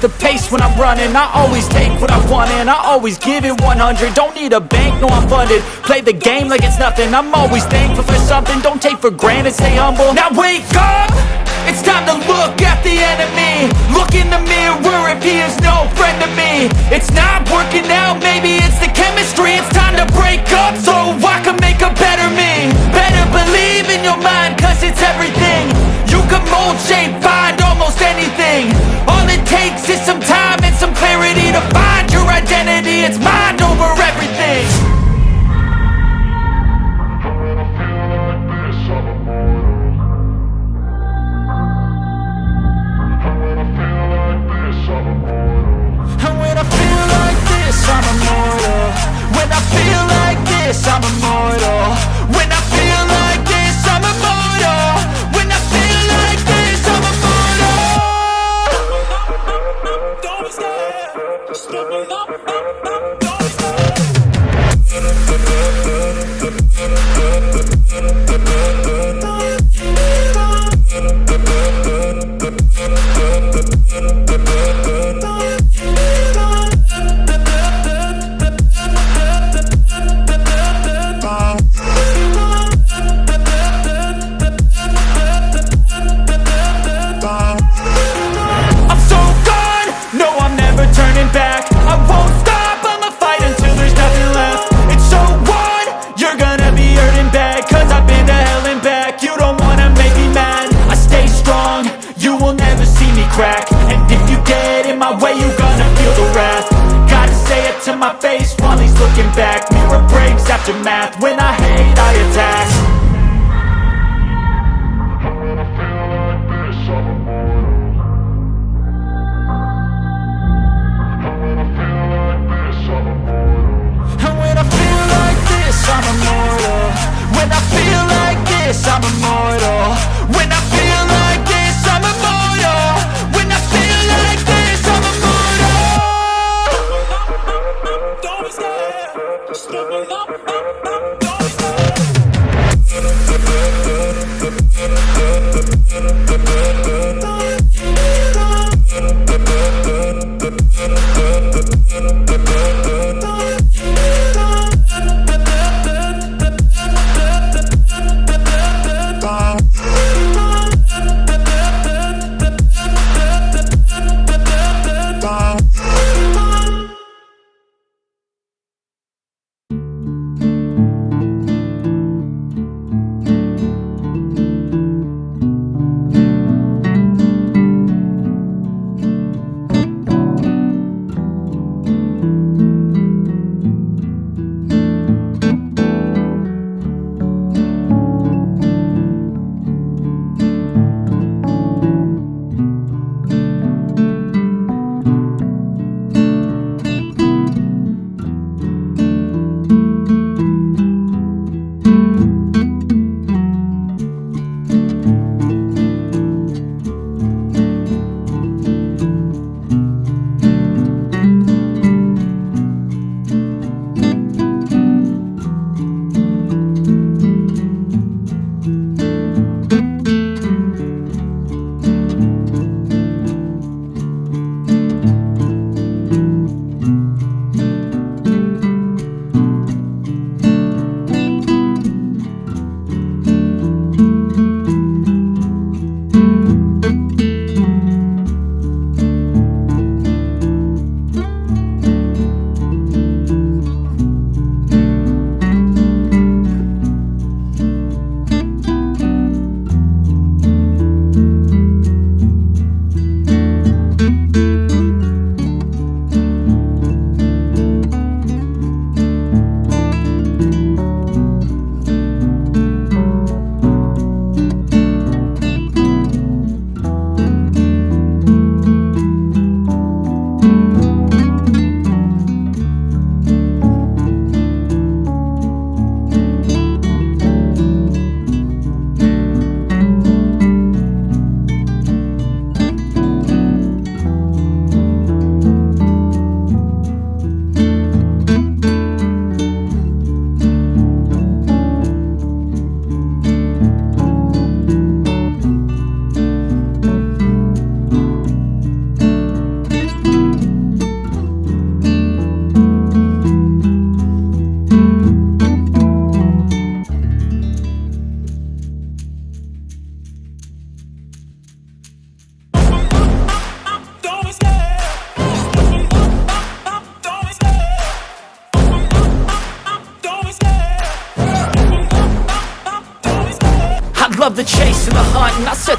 the pace when I'm running. I always take what I want and I always give it 100. Don't need a bank, no I'm funded. Play the game like it's nothing. I'm always thankful for something. Don't take for granted, stay humble. Now wake up! It's time to look at the enemy. Look in the mirror if he is no friend to me. It's not working out, maybe it's the chemistry. It's time to break up so I can make a better me. Better believe in your mind, cause it's everything. You can mold, shape, find almost anything. All it takes is some time and some clarity to find your identity. It's mind over everything. I'm immortal. When I feel like this, I'm immortal. When I feel like this, I'm immortal. When I feel like this, I'm immortal. Don't stop. Just give me up. Don't stop. And if you get in my way, you're gonna feel the wrath. Gotta say it to my face while he's looking back. Mirror breaks after math. When I hate, I attack. When I feel like this, I'm immortal. When I feel like this, I'm immortal. When I feel like this, I'm immortal. When I feel like this, I'm immortal. When I feel like this, I'm immortal. When I feel like this, I'm immortal. Don't stop. Just give me up. Don't stop.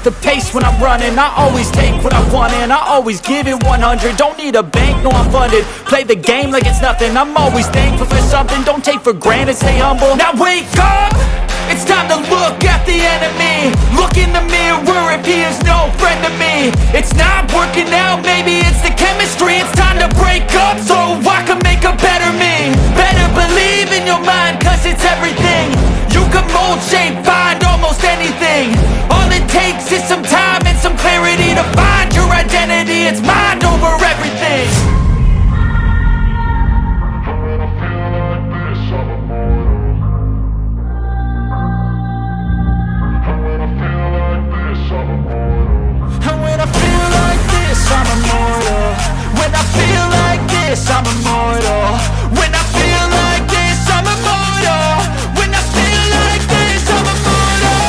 the pace when I'm running. I always take what I want and I always give it 100. Don't need a bank, no I'm funded. Play the game like it's nothing. I'm always thankful for something. Don't take for granted, stay humble. Now wake up! It's time to look at the enemy. Look in the mirror if he is no friend to me. It's not working out, maybe it's the chemistry. It's time to break up so I can make a better me. Better believe in your mind, cause it's everything. You can mold, shape, find almost anything. All it takes is some time and some clarity to find your identity. It's mind over everything. I'm immortal. When I feel like this, I'm immortal. When I feel like this, I'm immortal. When I feel like this, I'm immortal.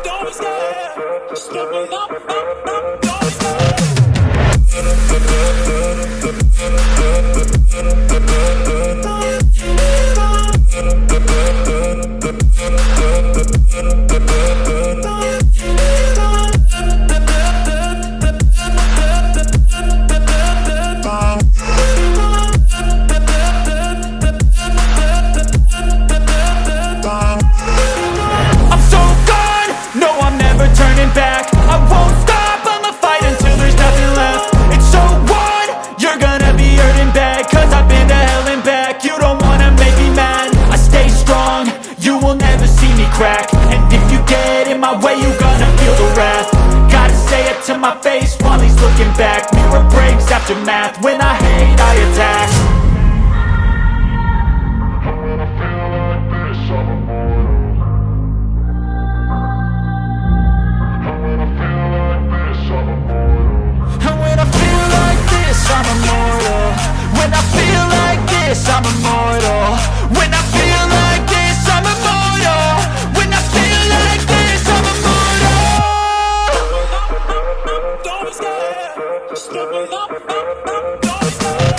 Don't stop, just stepping up, don't stop. And if you get in my way, you gonna feel the wrath. Gotta say it to my face while he's looking back. Mirror breaks after math. When I hate, I attack. When I feel like this, I'm immortal. When I feel like this, I'm immortal. And when I feel like this, I'm immortal. When I feel like this, I'm immortal. When I feel like this, I'm immortal. When I feel like this, I'm immortal. Don't be scared, just stepping up, don't stop.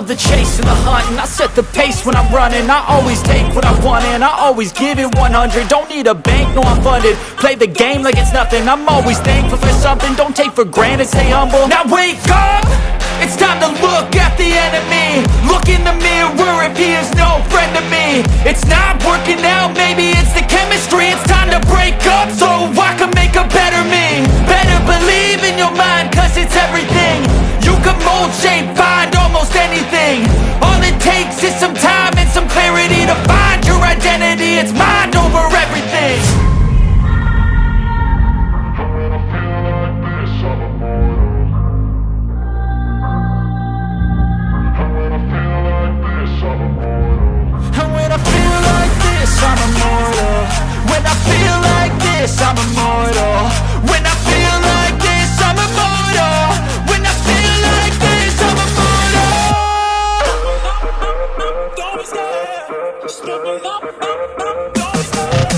love the chase and the hunt, and I set the pace when I'm running. I always take what I want and I always give it 100. Don't need a bank, no I'm funded. Play the game like it's nothing. I'm always thankful for something. Don't take for granted, stay humble. Now wake up! It's time to look at the enemy. Look in the mirror if he is no friend to me. It's not working out, maybe it's the chemistry. It's time to break up so I can make a better me. Better believe in your mind, cause it's everything. You can mold, shape, find almost anything. All it takes is some time and some clarity to find your identity. It's mind over everything. I'm immortal. When I feel like this, I'm immortal. When I feel like this, I'm immortal. When I feel like this, I'm immortal. Don't be scared. Stepping up, don't be scared.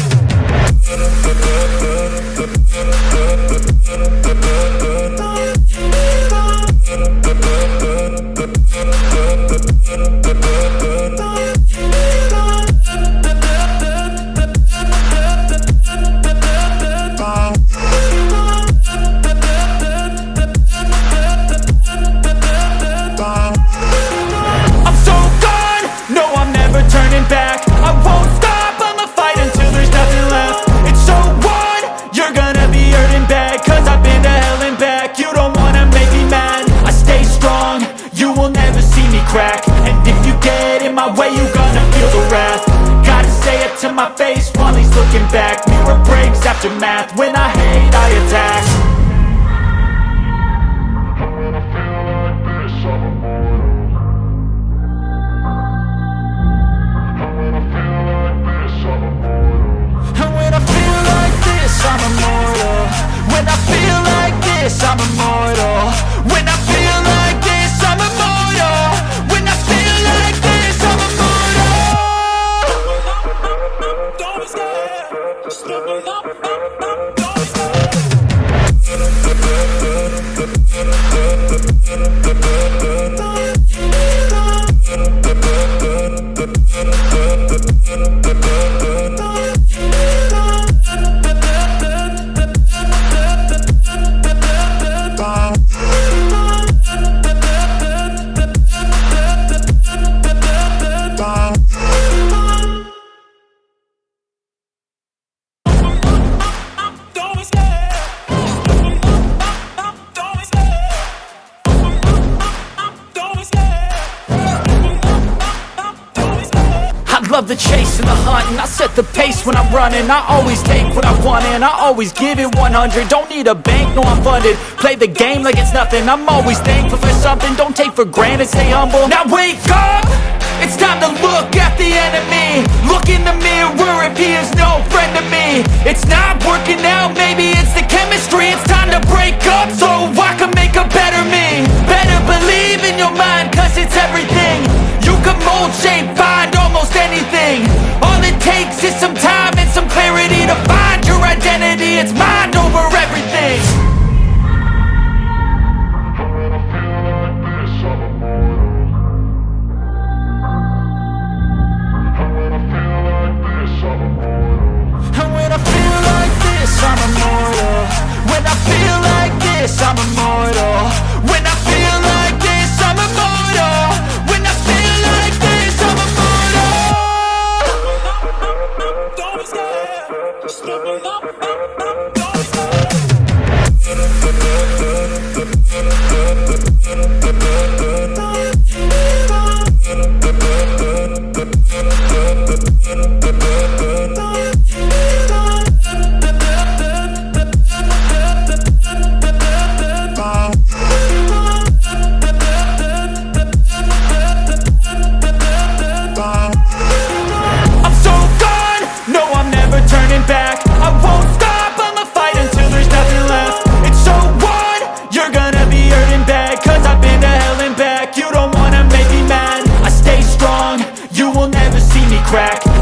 And if you get in my way, you gonna feel the wrath. Gotta say it to my face while he's looking back. Mirror breaks after math. When I hate, I attack. And when I feel like this, I'm immortal. When I feel like this, I'm immortal. When I feel like this, I'm immortal. When I feel like this, I'm immortal. Don't be scared. Stepping up, don't be scared. Love the chase and the hunt, and I set the pace when I'm running. I always take what I want and I always give it 100. Don't need a bank, no I'm funded. Play the game like it's nothing. I'm always thankful for something. Don't take for granted, stay humble. Now wake up! It's time to look at the enemy. Look in the mirror if he is no friend to me. It's not working out, maybe it's the chemistry. It's time to break up so I can make a better me. Better believe in your mind, cause it's everything. You can mold, shape, find almost anything. All it takes is some time and some clarity to find your identity. It's mind over everything. And when I feel like this, I'm immortal. When I feel like this, I'm immortal. When I feel like this, I'm immortal. When I feel like this, I'm immortal. Don't be scared. Stepping up, don't be scared.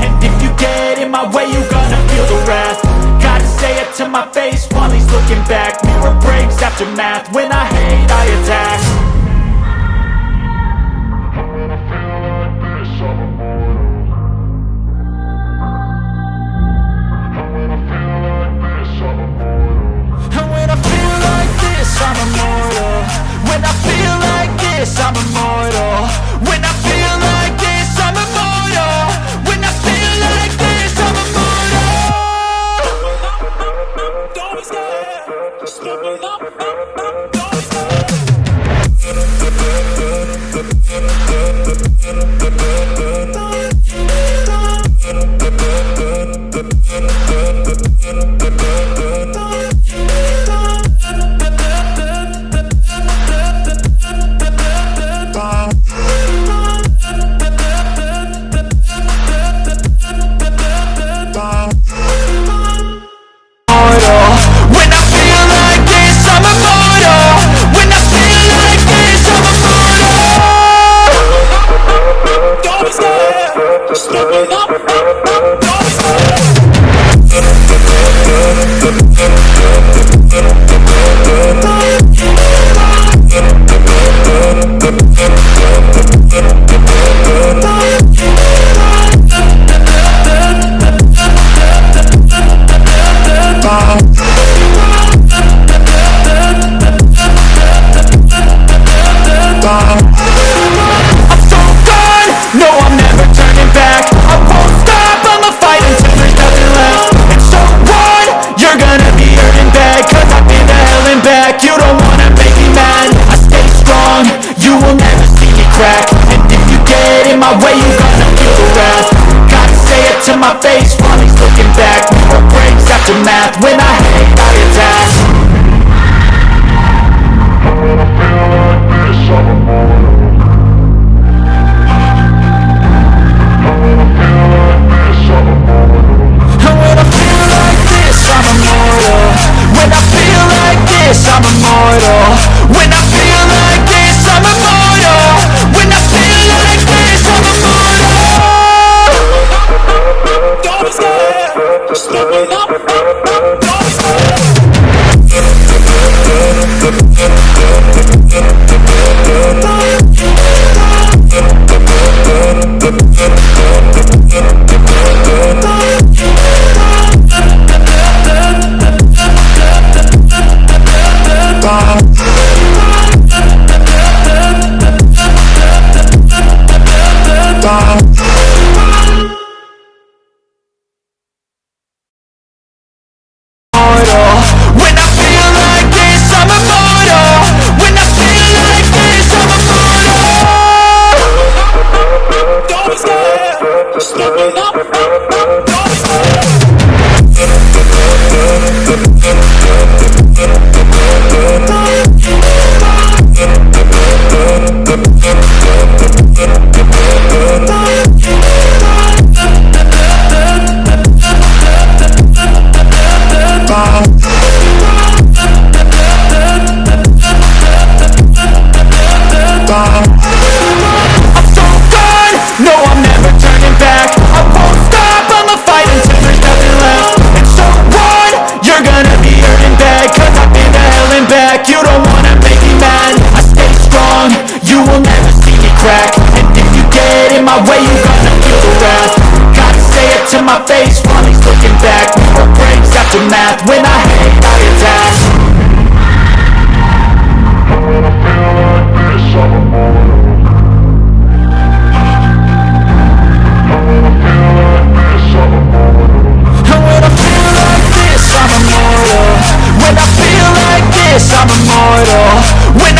And if you get in my way, you gonna feel the wrath. Gotta say it to my face while he's looking back. Mirror breaks after math. When I hate, I attack. I'm immortal. When I feel like this, I'm immortal. When I feel like this, I'm immortal. Don't be scared. Just open up. Don't be scared. My face while he's looking back. More breaks after math. When I hate, I attack. When I feel like this, I'm immortal. When I feel like this, I'm immortal. When I feel like this, I'm immortal. When I feel like this, I'm immortal. When I feel like this, I'm immortal. When I feel like this, I'm immortal. Don't be scared, just open up. Don't be scared. My face while he's looking back. More breaks after math. When I hate, I attack. When I feel like this, I'm immortal. When I feel like this, I'm immortal. When I feel like this, I'm immortal. When I feel like this, I'm immortal. When